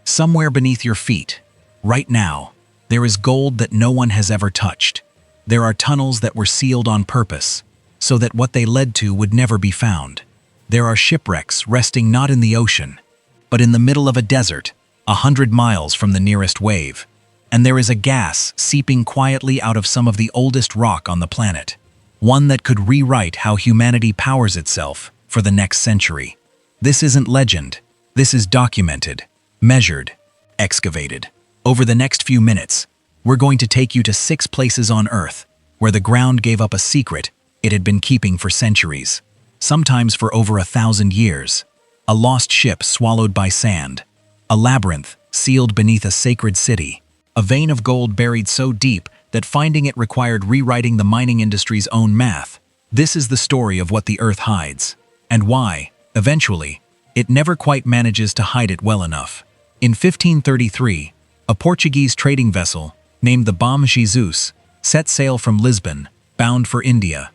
Somewhere beneath your feet, right now, there is gold that no one has ever touched. There are tunnels that were sealed on purpose, so that what they led to would never be found. There are shipwrecks resting not in the ocean, but in the middle of a desert, 100 miles from the nearest wave. And there is a gas seeping quietly out of some of the oldest rock on the planet, one that could rewrite how humanity powers itself for the next century. This isn't legend. This is documented, measured, excavated. Over the next few minutes, we're going to take you to 6 places on Earth where the ground gave up a secret it had been keeping for centuries, sometimes for over 1,000 years. A lost ship swallowed by sand, a labyrinth sealed beneath a sacred city, a vein of gold buried so deep that finding it required rewriting the mining industry's own math. This is the story of what the Earth hides, and why, eventually, it never quite manages to hide it well enough. In 1533, a Portuguese trading vessel named the Bom Jesus set sail from Lisbon, bound for India.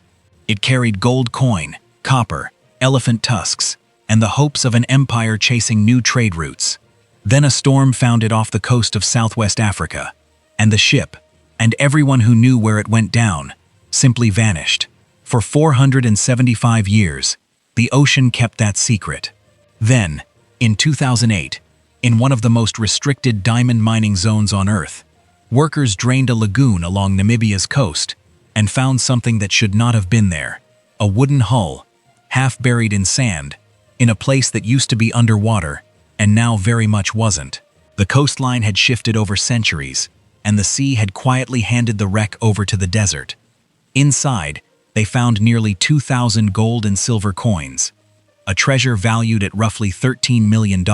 It carried gold coin, copper, elephant tusks, and the hopes of an empire chasing new trade routes. Then a storm found it off the coast of Southwest Africa, and the ship, and everyone who knew where it went down, simply vanished. For 475 years, the ocean kept that secret. Then, in 2008, in one of the most restricted diamond mining zones on Earth, workers drained a lagoon along Namibia's coast and found something that should not have been there: a wooden hull, half buried in sand, in a place that used to be underwater and now very much wasn't. The coastline had shifted over centuries, and the sea had quietly handed the wreck over to the desert. Inside, they found nearly 2,000 gold and silver coins, a treasure valued at roughly $13 million,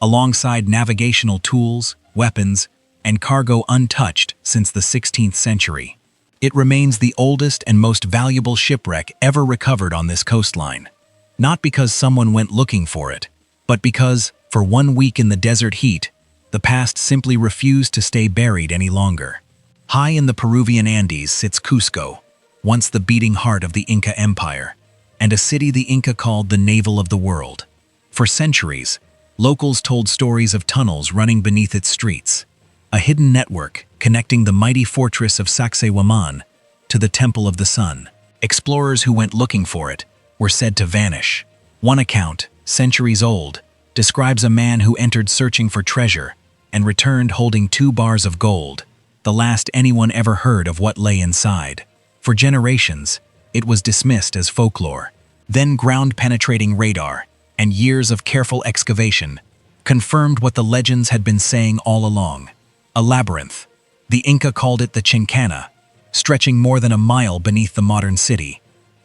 alongside navigational tools, weapons, and cargo untouched since the 16th century. It remains the oldest and most valuable shipwreck ever recovered on this coastline. Not because someone went looking for it, but because, for 1 week in the desert heat, the past simply refused to stay buried any longer. High in the Peruvian Andes sits Cusco, once the beating heart of the Inca Empire, and a city the Inca called the navel of the world. For centuries, locals told stories of tunnels running beneath its streets, a hidden network connecting the mighty fortress of Sacsayhuaman to the Temple of the Sun. Explorers who went looking for it were said to vanish. One account, centuries old, describes a man who entered searching for treasure and returned holding 2 bars of gold, the last anyone ever heard of what lay inside. For generations, it was dismissed as folklore. Then ground-penetrating radar and years of careful excavation confirmed what the legends had been saying all along: a labyrinth. The Inca called it the Chincana, stretching more than a mile beneath the modern city,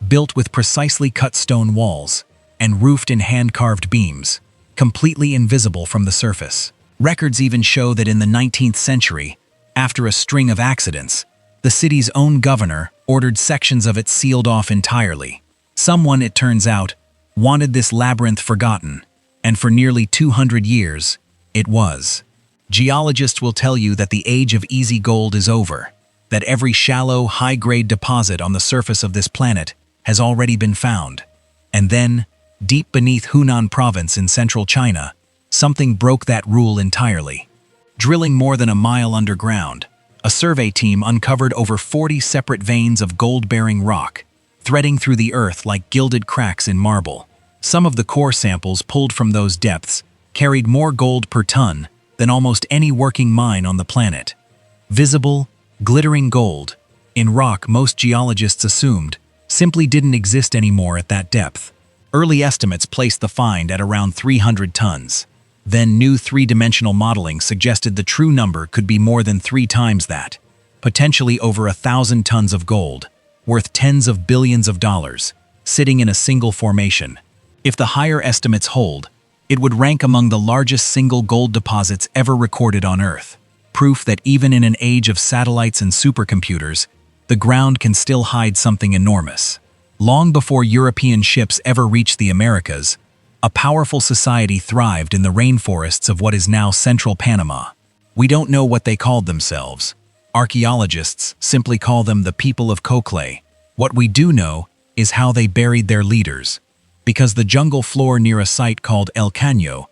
built with precisely cut stone walls and roofed in hand-carved beams, completely invisible from the surface. Records even show that in the 19th century, after a string of accidents, the city's own governor ordered sections of it sealed off entirely. Someone, it turns out, wanted this labyrinth forgotten, and for nearly 200 years, it was. Geologists will tell you that the age of easy gold is over, that every shallow, high-grade deposit on the surface of this planet has already been found. And then, deep beneath Hunan province in central China, something broke that rule entirely. Drilling more than a mile underground, a survey team uncovered over 40 separate veins of gold-bearing rock, threading through the earth like gilded cracks in marble. Some of the core samples pulled from those depths carried more gold per ton than almost any working mine on the planet. Visible, glittering gold, in rock most geologists assumed simply didn't exist anymore at that depth. Early estimates placed the find at around 300 tons. Then new 3-dimensional modeling suggested the true number could be more than 3 times that, potentially over 1,000 tons of gold, worth tens of billions of dollars, sitting in a single formation. If the higher estimates hold, it would rank among the largest single gold deposits ever recorded on Earth. Proof that even in an age of satellites and supercomputers, the ground can still hide something enormous. Long before European ships ever reached the Americas, a powerful society thrived in the rainforests of what is now central Panama. We don't know what they called themselves. Archaeologists simply call them the people of Coclé. What we do know is how they buried their leaders, because the jungle floor near a site called El Caño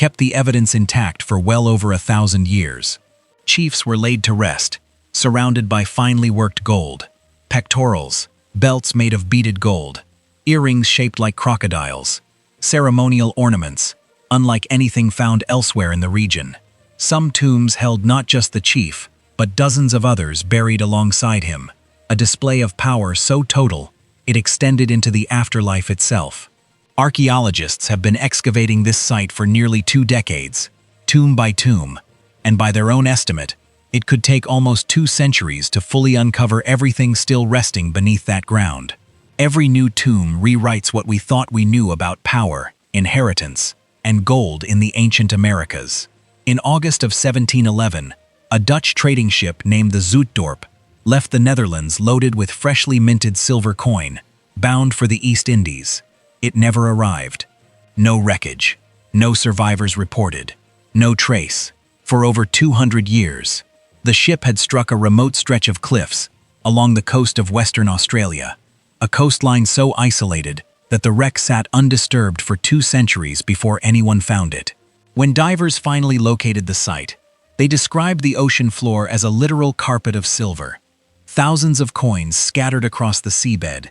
kept the evidence intact for well over 1,000 years. Chiefs were laid to rest, surrounded by finely worked gold, pectorals, belts made of beaded gold, earrings shaped like crocodiles, ceremonial ornaments, unlike anything found elsewhere in the region. Some tombs held not just the chief, but dozens of others buried alongside him, a display of power so total it extended into the afterlife itself. Archaeologists have been excavating this site for nearly 2 decades, tomb by tomb, and by their own estimate, it could take almost 2 centuries to fully uncover everything still resting beneath that ground. Every new tomb rewrites what we thought we knew about power, inheritance, and gold in the ancient Americas. In August of 1711, a Dutch trading ship named the Zoetdorp left the Netherlands loaded with freshly minted silver coin, bound for the East Indies. It never arrived. No wreckage, no survivors reported, no trace. For over 200 years, the ship had struck a remote stretch of cliffs along the coast of Western Australia, a coastline so isolated that the wreck sat undisturbed for 2 centuries before anyone found it. When divers finally located the site, they described the ocean floor as a literal carpet of silver. Thousands of coins scattered across the seabed,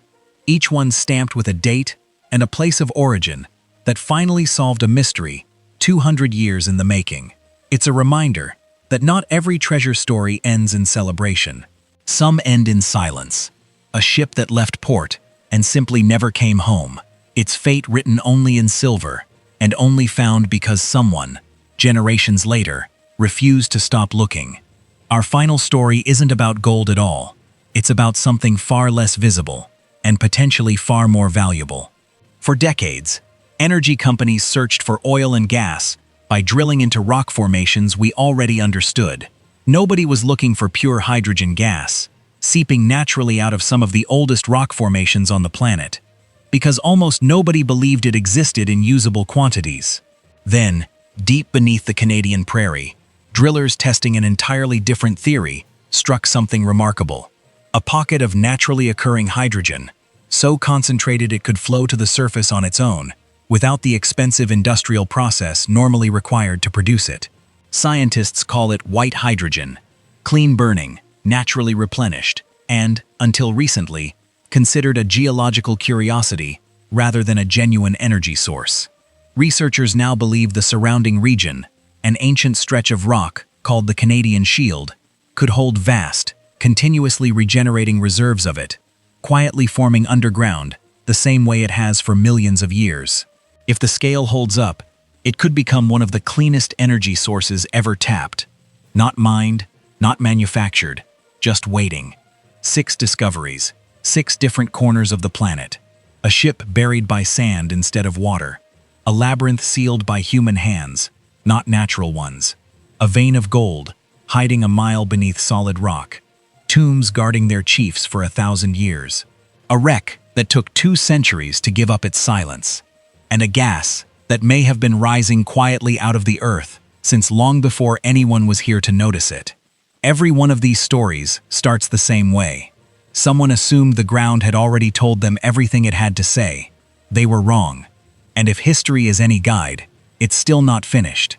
each one stamped with a date and a place of origin that finally solved a mystery 200 years in the making. It's a reminder that not every treasure story ends in celebration. Some end in silence. A ship that left port and simply never came home, its fate written only in silver and only found because someone, generations later, refused to stop looking. Our final story isn't about gold at all. It's about something far less visible and potentially far more valuable. For decades, energy companies searched for oil and gas by drilling into rock formations we already understood. Nobody was looking for pure hydrogen gas, seeping naturally out of some of the oldest rock formations on the planet, because almost nobody believed it existed in usable quantities. Then, deep beneath the Canadian prairie, drillers testing an entirely different theory struck something remarkable. A pocket of naturally occurring hydrogen, so concentrated it could flow to the surface on its own, without the expensive industrial process normally required to produce it. Scientists call it white hydrogen, clean-burning, naturally replenished, and, until recently, considered a geological curiosity rather than a genuine energy source. Researchers now believe the surrounding region, an ancient stretch of rock called the Canadian Shield, could hold vast, continuously regenerating reserves of it, quietly forming underground the same way it has for millions of years. If the scale holds up, it could become one of the cleanest energy sources ever tapped. Not mined, not manufactured, just waiting. 6 discoveries, 6 different corners of the planet. A ship buried by sand instead of water. A labyrinth sealed by human hands, not natural ones. A vein of gold, hiding a mile beneath solid rock. Tombs guarding their chiefs for 1,000 years. A wreck that took 2 centuries to give up its silence. And a gas that may have been rising quietly out of the earth since long before anyone was here to notice it. Every one of these stories starts the same way. Someone assumed the ground had already told them everything it had to say. They were wrong. And if history is any guide, it's still not finished.